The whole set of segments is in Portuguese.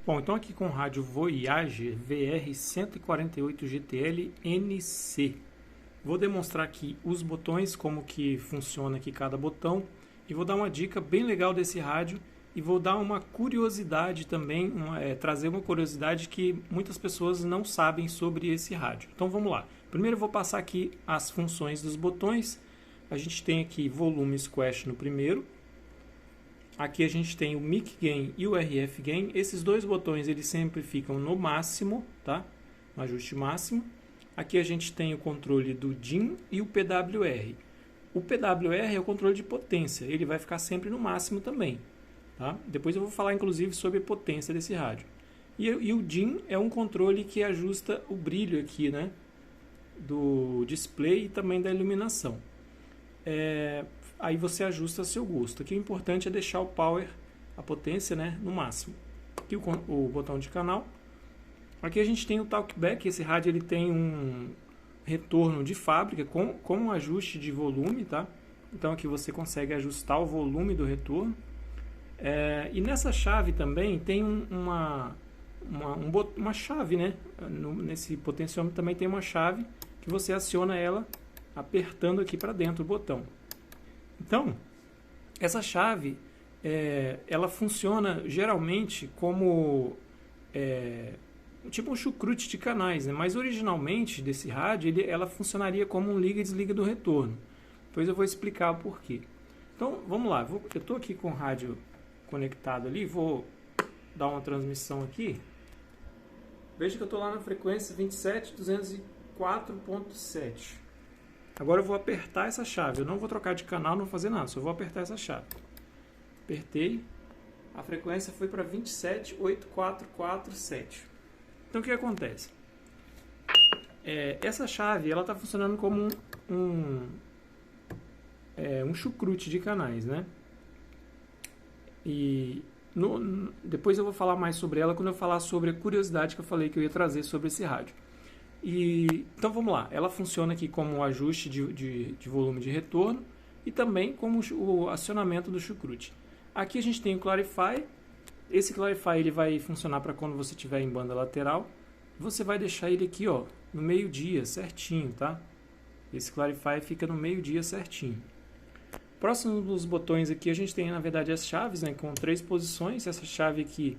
Bom, então aqui com o rádio Voyager VR148 GTL NC. Vou demonstrar aqui os botões, como que funciona aqui cada botão, e vou dar uma dica bem legal desse rádio e vou dar uma curiosidade também, trazer uma curiosidade que muitas pessoas não sabem sobre esse rádio. Então vamos lá. Primeiro eu vou passar aqui as funções dos botões. A gente tem aqui volume squash no primeiro. Aqui a gente tem o mic gain e o RF gain. Esses dois botões eles sempre ficam no máximo, tá? No ajuste máximo. Aqui a gente tem o controle do DIN e o PWR. O PWR é o controle de potência, ele vai ficar sempre no máximo também. Tá? Depois eu vou falar inclusive sobre a potência desse rádio. E o DIN é um controle que ajusta o brilho aqui, né? Do display e também da iluminação. Aí você ajusta a seu gosto. Aqui o importante é deixar o power, a potência, né, no máximo. Aqui o botão de canal. Aqui a gente tem o talkback. Esse rádio ele tem um retorno de fábrica com um ajuste de volume, tá? Então aqui você consegue ajustar o volume do retorno. E nessa chave também tem uma chave, né? Nesse potenciômetro também tem uma chave que você aciona ela apertando aqui para dentro o botão. Então, essa chave ela funciona geralmente como tipo um chucrute de canais, né? Mas originalmente desse rádio ela funcionaria como um liga e desliga do retorno. Depois eu vou explicar o porquê. Então vamos lá, eu estou aqui com o rádio conectado ali, vou dar uma transmissão aqui. Veja que eu estou lá na frequência 27.204.7. Agora eu vou apertar essa chave, eu não vou trocar de canal, não vou fazer nada, só vou apertar essa chave. Apertei, a frequência foi para 27.8447. Então o que acontece? Essa chave ela está funcionando como um chucrute de canais, né? E depois eu vou falar mais sobre ela quando eu falar sobre a curiosidade que eu falei que eu ia trazer sobre esse rádio. Então vamos lá, ela funciona aqui como um ajuste de volume de retorno e também como o acionamento do chucrute. Aqui a gente tem o Clarify. Esse Clarify ele vai funcionar para quando você estiver em banda lateral. Você vai deixar ele aqui, ó, no meio-dia certinho, tá? Esse Clarify fica no meio-dia certinho. Próximo dos botões aqui a gente tem na verdade as chaves, né, com 3 posições. Essa chave aqui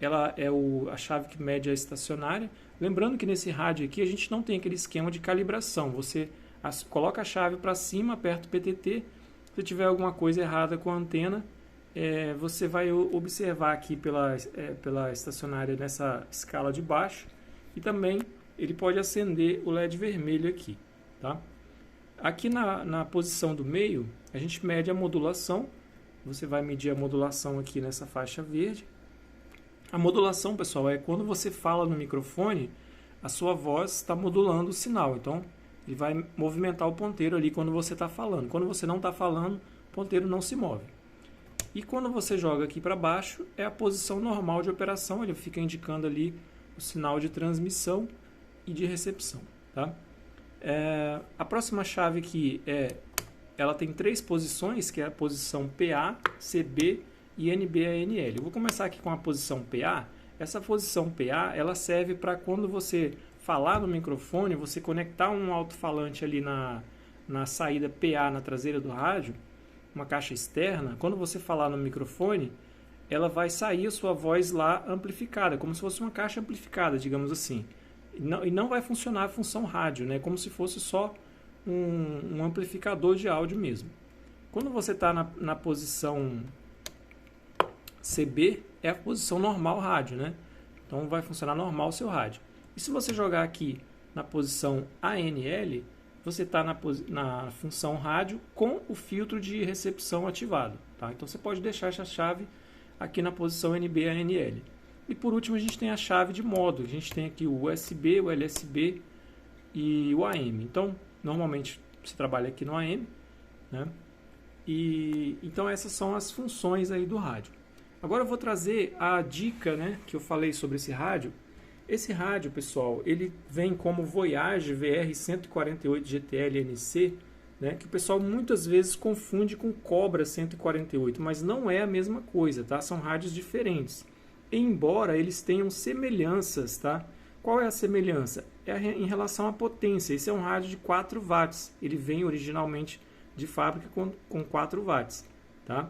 ela é a chave que mede a estacionária. Lembrando que nesse rádio aqui a gente não tem aquele esquema de calibração. Você coloca a chave para cima, aperta o PTT. Se tiver alguma coisa errada com a antena, você vai observar aqui pela estacionária nessa escala de baixo. E também ele pode acender o LED vermelho aqui, tá? Aqui na posição do meio, a gente mede a modulação. Você vai medir a modulação aqui nessa faixa verde. A modulação, pessoal, é quando você fala no microfone, a sua voz está modulando o sinal. Então, ele vai movimentar o ponteiro ali quando você está falando. Quando você não está falando, o ponteiro não se move. E quando você joga aqui para baixo, é a posição normal de operação. Ele fica indicando ali o sinal de transmissão e de recepção, tá? A próxima chave aqui ela tem 3 posições, que é a posição PA, CB e NB-ANL. Eu vou começar aqui com a posição PA. Essa posição PA ela serve para quando você falar no microfone, você conectar um alto-falante ali na saída PA na traseira do rádio, uma caixa externa. Quando você falar no microfone, ela vai sair a sua voz lá amplificada, como se fosse uma caixa amplificada, digamos assim. E não vai funcionar a função rádio, né? Como se fosse só um amplificador de áudio mesmo. Quando você está na posição CB, é a posição normal rádio, né? Então vai funcionar normal o seu rádio. E se você jogar aqui na posição ANL, você está na função rádio com o filtro de recepção ativado, tá? Então você pode deixar essa chave aqui na posição NB-ANL. E por último a gente tem a chave de modo. A gente tem aqui o USB, o LSB e o AM. Então normalmente você trabalha aqui no AM, né? Então essas são as funções aí do rádio. Agora eu vou trazer a dica, né, que eu falei sobre esse rádio. Esse rádio, pessoal, ele vem como Voyager VR148 GTL NC, né, que o pessoal muitas vezes confunde com Cobra 148, mas não é a mesma coisa, tá? São rádios diferentes. embora eles tenham semelhanças, tá? Qual é a semelhança? É em relação à potência. Esse é um rádio de 4 watts. Ele vem originalmente de fábrica com 4 watts, tá?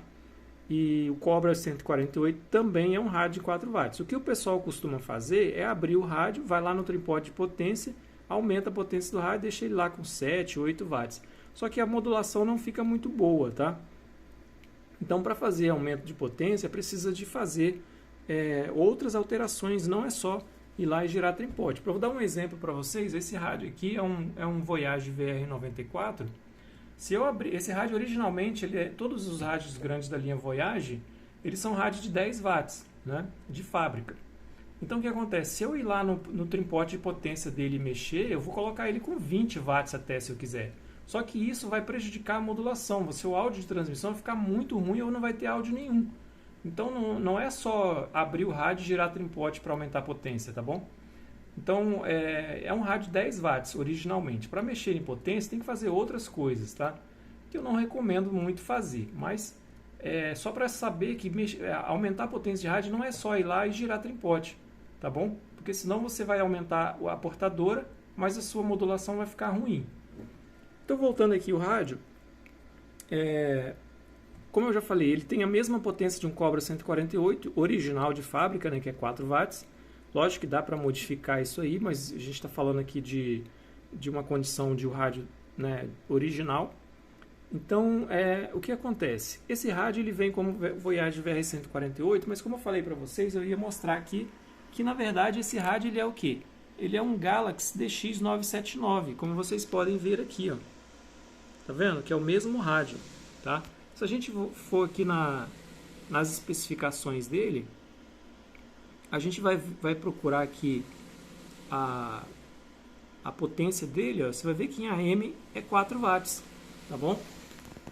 E o Cobra 148 também é um rádio de 4 watts. O que o pessoal costuma fazer é abrir o rádio, vai lá no tripode de potência, aumenta a potência do rádio, deixa ele lá com 7, 8 watts. Só que a modulação não fica muito boa, tá? Então, para fazer aumento de potência, precisa de fazer outras alterações, não é só ir lá e girar tripode. Para dar um exemplo para vocês, esse rádio aqui é um Voyage VR94. Se eu abrir, esse rádio originalmente, todos os rádios grandes da linha Voyage, eles são rádios de 10 watts, né, de fábrica. Então o que acontece? Se eu ir lá no tripode de potência dele e mexer, eu vou colocar ele com 20 watts até, se eu quiser. Só que isso vai prejudicar a modulação. O seu áudio de transmissão vai ficar muito ruim ou não vai ter áudio nenhum. Então não é só abrir o rádio e girar tripode para aumentar a potência, tá bom? Então é um rádio 10 watts originalmente. Para mexer em potência tem que fazer outras coisas, tá? Que eu não recomendo muito fazer. Mas só para saber que aumentar a potência de rádio não é só ir lá e girar tripode, tá bom? Porque senão você vai aumentar a portadora, mas a sua modulação vai ficar ruim. Então, voltando aqui o rádio, como eu já falei, ele tem a mesma potência de um Cobra 148, original de fábrica, né, que é 4 watts. Lógico que dá para modificar isso aí, mas a gente está falando aqui de uma condição de um rádio, né, original. Então, o que acontece? Esse rádio ele vem como Voyage VR148, mas como eu falei para vocês, eu ia mostrar aqui que, na verdade, esse rádio ele é o quê? Ele é um Galaxy DX979, como vocês podem ver aqui, ó. Tá vendo? Que é o mesmo rádio, tá? Se a gente for aqui nas especificações dele, a gente vai procurar aqui a potência dele, ó, você vai ver que em AM é 4 watts, tá bom?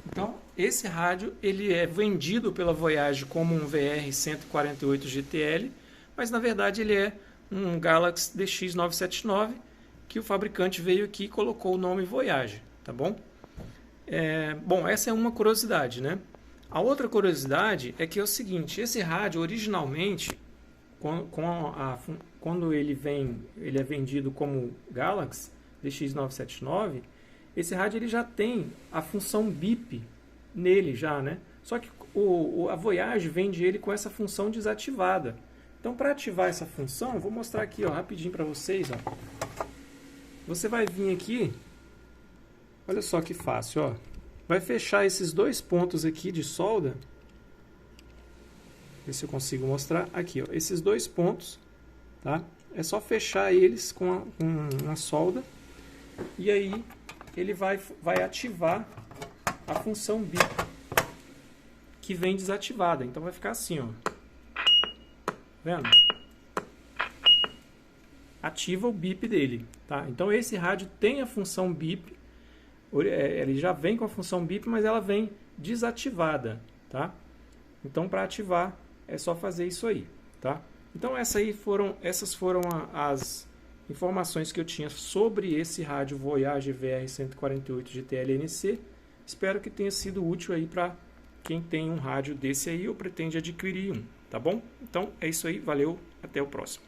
Então, esse rádio ele é vendido pela Voyage como um VR148 GTL, mas na verdade ele é um Galaxy DX979 que o fabricante veio aqui e colocou o nome Voyage, tá bom? Bom, essa é uma curiosidade, né? A outra curiosidade é que é o seguinte, esse rádio originalmente, quando ele é vendido como Galaxy DX979, esse rádio ele já tem a função bip nele já, né? Só que a Voyage vende ele com essa função desativada. Então, para ativar essa função, eu vou mostrar aqui, ó, rapidinho para vocês, ó. Você vai vir aqui, olha só que fácil, ó. Vai fechar esses dois pontos aqui de solda. Ver se eu consigo mostrar. Aqui, ó, esses dois pontos, tá? É só fechar eles com uma solda. E aí, ele vai ativar a função bip, que vem desativada. Então, vai ficar assim, ó. Vendo? Ativa o bip dele, tá? Então, esse rádio tem a função bip. Ele já vem com a função bip, mas ela vem desativada, tá? Então, para ativar, é só fazer isso aí, tá? Então, essas foram as informações que eu tinha sobre esse rádio Voyage VR148 GTL-NC. Espero que tenha sido útil aí para quem tem um rádio desse aí ou pretende adquirir um, tá bom? Então, é isso aí, valeu, até o próximo.